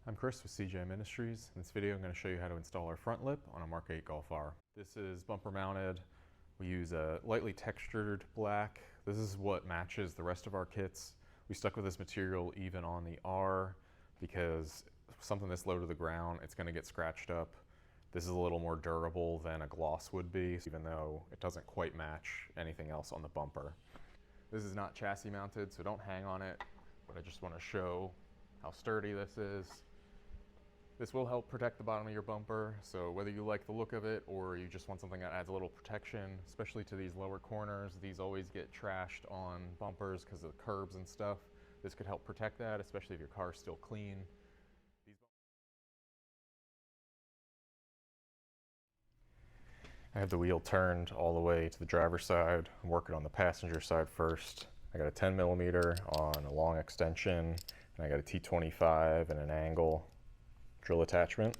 I'm Chris with CJM Industries. In this video I'm going to show you how to install our front lip on a MK8 Golf R. This is bumper mounted. We use a lightly textured black. This is what matches the rest of our kits. We stuck with this material even on the R because something this low to the ground, it's going to get scratched up. This is a little more durable than a gloss would be, even though it doesn't quite match anything else on the bumper. This is not chassis mounted, so don't hang on it, but I just want to show how sturdy this is. This will help protect the bottom of your bumper, so whether you like the look of it or you just want something that adds a little protection, especially to these lower corners, these always get trashed on bumpers because of the curbs and stuff. This could help protect that, especially if your car is still clean. I have the wheel turned all the way to the driver's side. I'm working on the passenger side first. I got a 10mm on a long extension, and I got a T25 and an angle drill attachment.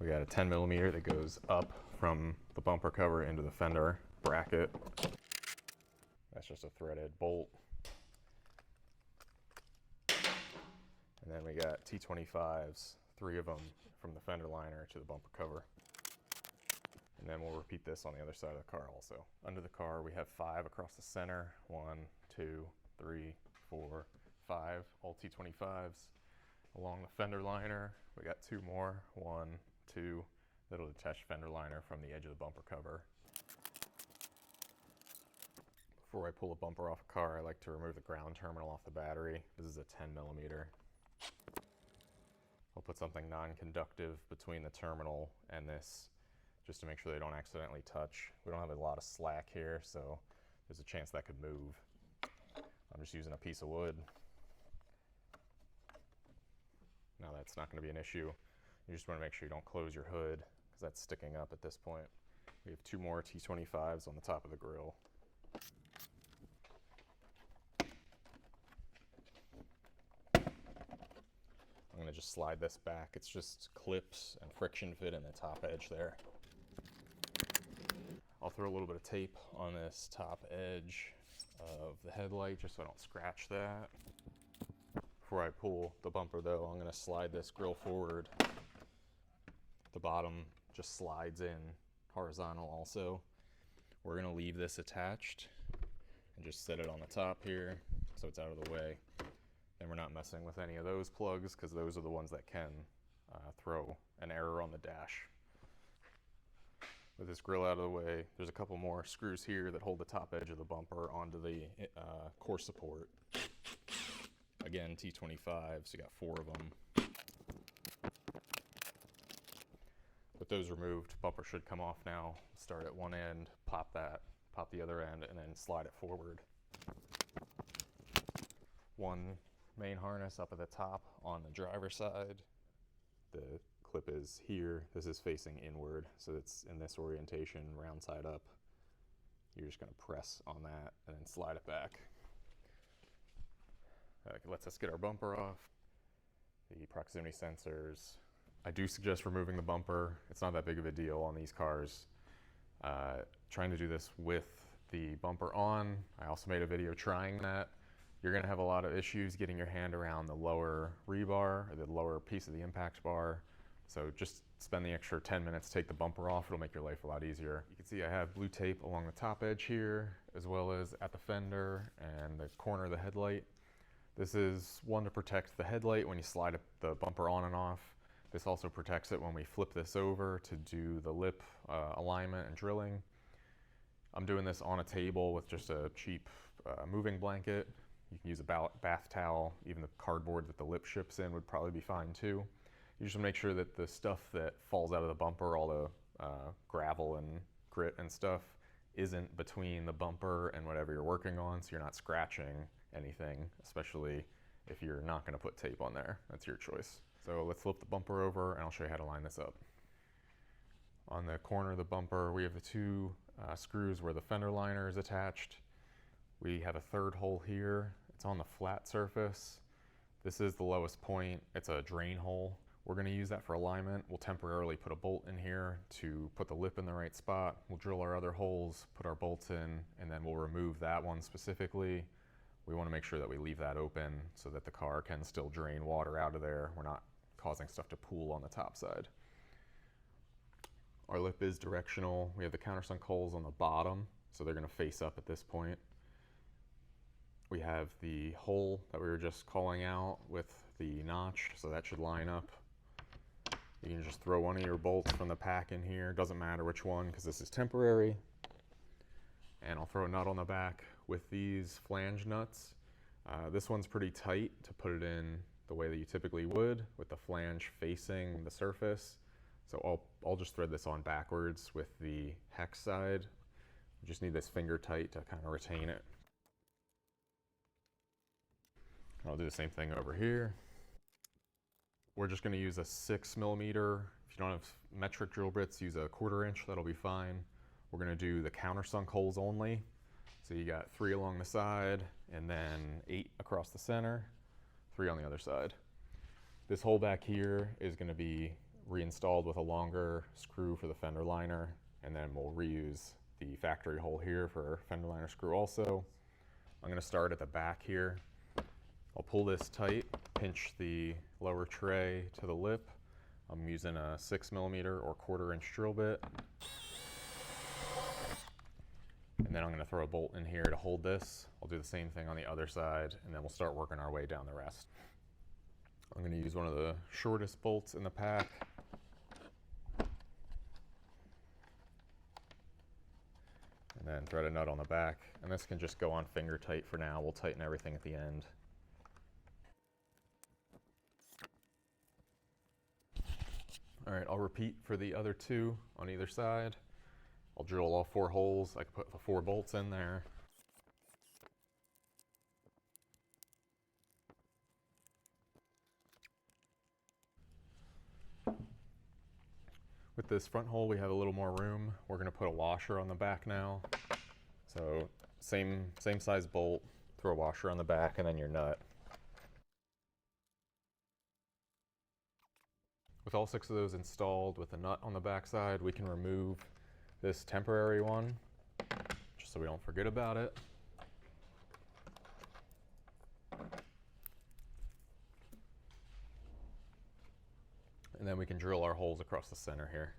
We got a 10mm that goes up from the bumper cover into the fender bracket. That's just a threaded bolt. And then we got T25s, 3 of them from the fender liner to the bumper cover. And then we'll repeat this on the other side of the car also. Under the car we have 5 across the center. 1, 2, 3, 4, 5, all T25s. Along the fender liner, we got 2 more, 1, 2, that'll detach fender liner from the edge of the bumper cover. Before I pull a bumper off a car, I like to remove the ground terminal off the battery. This is a 10mm. I'll put something non-conductive between the terminal and this, just to make sure they don't accidentally touch. We don't have a lot of slack here, so there's a chance that could move. I'm just using a piece of wood. Now that's not going to be an issue. You just want to make sure you don't close your hood because that's sticking up at this point. We have 2 more T25s on the top of the grill. I'm going to just slide this back. It's just clips and friction fit in the top edge there. I'll throw a little bit of tape on this top edge of the headlight just so I don't scratch that. Before I pull the bumper though, I'm going to slide this grill forward. The bottom just slides in horizontal also. We're going to leave this attached and just set it on the top here so it's out of the way. And we're not messing with any of those plugs because those are the ones that can throw an error on the dash. With this grill out of the way, there's a couple more screws here that hold the top edge of the bumper onto the core support. Again, T25, so you got 4 of them. With those removed, bumper should come off now. Start at one end, pop that, pop the other end, and then slide it forward. One main harness up at the top on the driver's side. The clip is here. This is facing inward, so it's in this orientation, round side up. You're just going to press on that and then slide it back. It lets us get our bumper off. The proximity sensors. I do suggest removing the bumper. It's not that big of a deal on these cars. Trying to do this with the bumper on. I also made a video trying that. You're going to have a lot of issues getting your hand around the lower rebar, or the lower piece of the impact bar. So just spend the extra 10 minutes, take the bumper off. It'll make your life a lot easier. You can see I have blue tape along the top edge here, as well as at the fender and the corner of the headlight. This is one to protect the headlight when you slide the bumper on and off. This also protects it when we flip this over to do the lip alignment and drilling. I'm doing this on a table with just a cheap moving blanket. You can use a bath towel. Even the cardboard that the lip ships in would probably be fine too. You just make sure that the stuff that falls out of the bumper, all the gravel and grit and stuff, isn't between the bumper and whatever you're working on, so you're not scratching anything, especially if you're not going to put tape on there. That's your choice. So let's flip the bumper over and I'll show you how to line this up. On the corner of the bumper, we have the 2 screws where the fender liner is attached. We have a 3rd hole here. It's on the flat surface. This is the lowest point. It's a drain hole. We're going to use that for alignment. We'll temporarily put a bolt in here to put the lip in the right spot. We'll drill our other holes, put our bolts in, and then we'll remove that one specifically. we want to make sure that we leave that open so that the car can still drain water out of there. We're not causing stuff to pool on the top side. Our lip is directional. We have the countersunk holes on the bottom, so they're going to face up at this point. We have the hole that we were just calling out with the notch, so that should line up. You can just throw one of your bolts from the pack in here. Doesn't matter which one because this is temporary. And I'll throw a nut on the back with these flange nuts. This one's pretty tight to put it in the way that you typically would, with the flange facing the surface. So I'll just thread this on backwards with the hex side. You just need this finger tight to kind of retain it. I'll do the same thing over here. We're just going to use a 6mm. If you don't have metric drill bits, use a 1/4 inch, that'll be fine. We're going to do the countersunk holes only. So you got 3 along the side and then 8 across the center, 3 on the other side. This hole back here is going to be reinstalled with a longer screw for the fender liner, and then we'll reuse the factory hole here for fender liner screw also. I'm going to start at the back here. I'll pull this tight, pinch the lower tray to the lip. I'm using a 6mm or 1/4 inch drill bit. And then I'm going to throw a bolt in here to hold this. I'll do the same thing on the other side, and then we'll start working our way down the rest. I'm going to use one of the shortest bolts in the pack. And then thread a nut on the back. And this can just go on finger tight for now. We'll tighten everything at the end. All right, I'll repeat for the other 2 on either side. I'll drill all 4 holes. I can put the 4 bolts in there. With this front hole, we have a little more room. We're going to put a washer on the back now. So same size bolt, throw a washer on the back, and then your nut. With all 6 of those installed with a nut on the back side, we can remove this temporary one, just so we don't forget about it. And then we can drill our holes across the center here.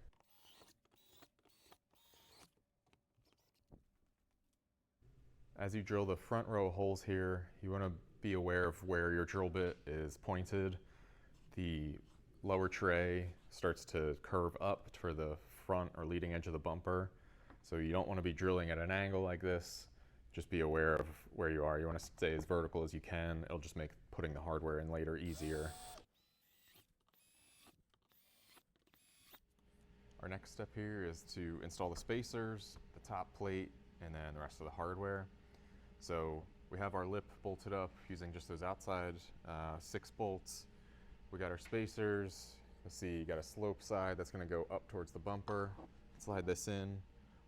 As you drill the front row of holes here, you want to be aware of where your drill bit is pointed. The lower tray starts to curve up for the front or leading edge of the bumper. So you don't want to be drilling at an angle like this. Just be aware of where you are. You want to stay as vertical as you can. It'll just make putting the hardware in later easier. Our next step here is to install the spacers, the top plate, and then the rest of the hardware. So we have our lip bolted up using just those outside 6 bolts. We got our spacers. You'll see you got a slope side that's going to go up towards the bumper. Slide this in.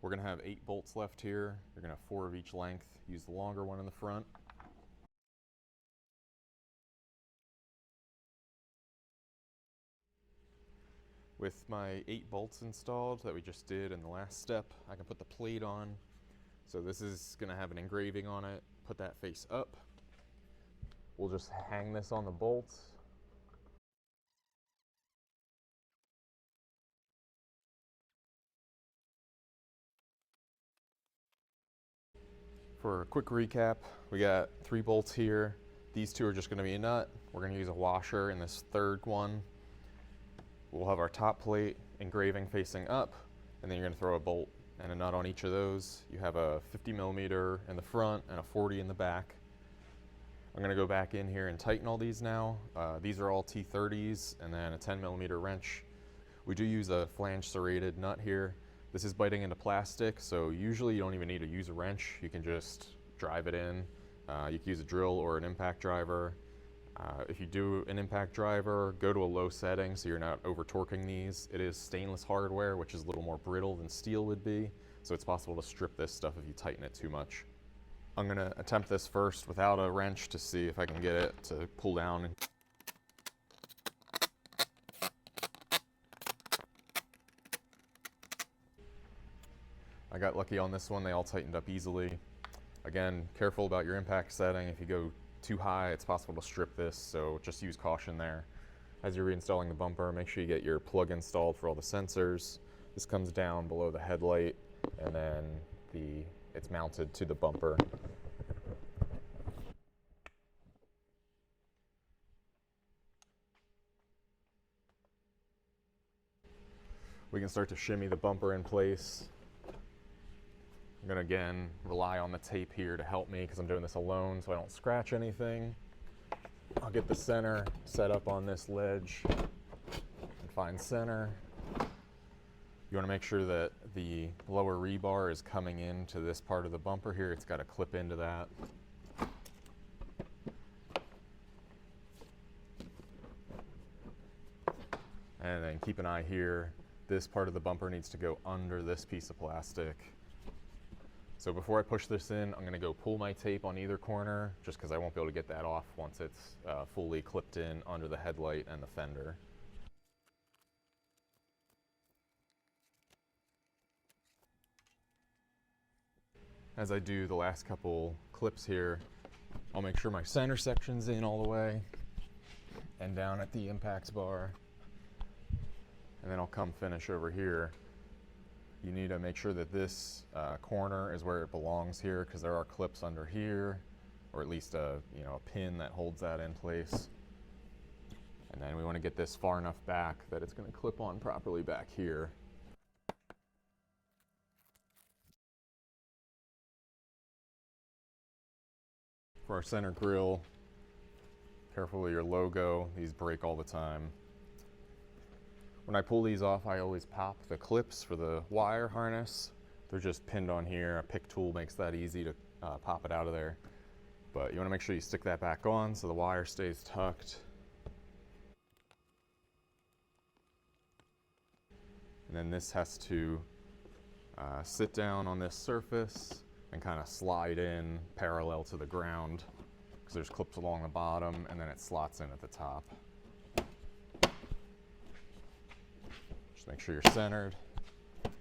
We're going to have 8 bolts left here. You're going to have 4 of each length. Use the longer one in the front. With my 8 bolts installed that we just did in the last step, I can put the plate on. So this is going to have an engraving on it. Put that face up. We'll just hang this on the bolts. For a quick recap, we got 3 bolts here. These 2 are just going to be a nut. We're going to use a washer in this 3rd one. We'll have our top plate engraving facing up, and then you're going to throw a bolt and a nut on each of those. You have a 50mm in the front and a 40 in the back. I'm going to go back in here and tighten all these now. These are all T30s and then a 10mm wrench. We do use a flange serrated nut here. This is biting into plastic, so usually you don't even need to use a wrench. You can just drive it in. You can use a drill or an impact driver. If you do an impact driver, go to a low setting so you're not over torquing these. It is stainless hardware, which is a little more brittle than steel would be, so it's possible to strip this stuff if you tighten it too much. I'm going to attempt this first without a wrench to see if I can get it to pull down. I got lucky on this one, they all tightened up easily. Again, careful about your impact setting. If you go too high, it's possible to strip this, so just use caution there. As you're reinstalling the bumper, make sure you get your plug installed for all the sensors. This comes down below the headlight, and then it's mounted to the bumper. We can start to shimmy the bumper in place. I'm gonna again rely on the tape here to help me because I'm doing this alone so I don't scratch anything. I'll get the center set up on this ledge and find center. You wanna make sure that the lower rebar is coming into this part of the bumper here. It's gotta clip into that. And then keep an eye here. This part of the bumper needs to go under this piece of plastic. So before I push this in, I'm gonna go pull my tape on either corner just because I won't be able to get that off once it's fully clipped in under the headlight and the fender. As I do the last couple clips here, I'll make sure my center section's in all the way and down at the impact bar. And then I'll come finish over here. You need to make sure that this corner is where it belongs here because there are clips under here, or at least a pin that holds that in place. And then we want to get this far enough back that it's going to clip on properly back here. For our center grille, careful with your logo. These break all the time. When I pull these off, I always pop the clips for the wire harness. They're just pinned on here. A pick tool makes that easy to pop it out of there. But you want to make sure you stick that back on so the wire stays tucked. And then this has to sit down on this surface and kind of slide in parallel to the ground because there's clips along the bottom and then it slots in at the top. Make sure you're centered. And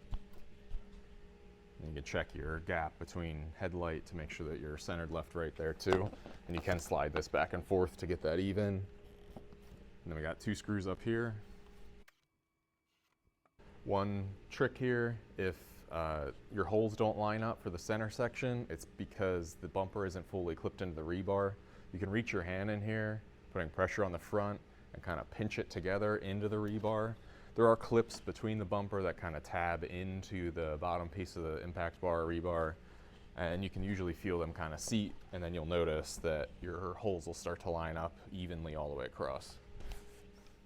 you can check your gap between headlight to make sure that you're centered left, right there too. And you can slide this back and forth to get that even. And then we got 2 screws up here. One trick here, if your holes don't line up for the center section, it's because the bumper isn't fully clipped into the rebar. You can reach your hand in here, putting pressure on the front and kind of pinch it together into the rebar. There are clips between the bumper that kind of tab into the bottom piece of the impact bar or rebar, and you can usually feel them kind of seat, and then you'll notice that your holes will start to line up evenly all the way across.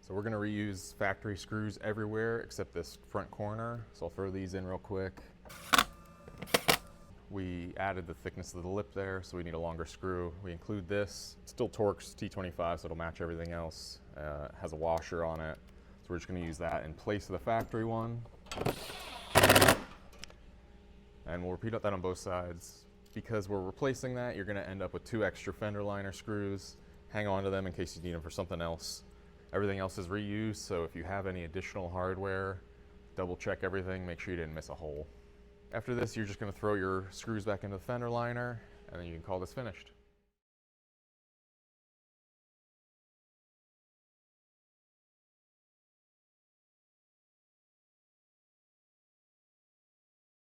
So we're going to reuse factory screws everywhere except this front corner, so I'll throw these in real quick. We added the thickness of the lip there, so we need a longer screw. We include this. It still Torx T25, so it'll match everything else. It has a washer on it. We're just going to use that in place of the factory one. And we'll repeat that on both sides. Because we're replacing that, you're going to end up with 2 extra fender liner screws. Hang on to them in case you need them for something else. Everything else is reused, so if you have any additional hardware, double check everything, make sure you didn't miss a hole. After this, you're just going to throw your screws back into the fender liner, and then you can call this finished.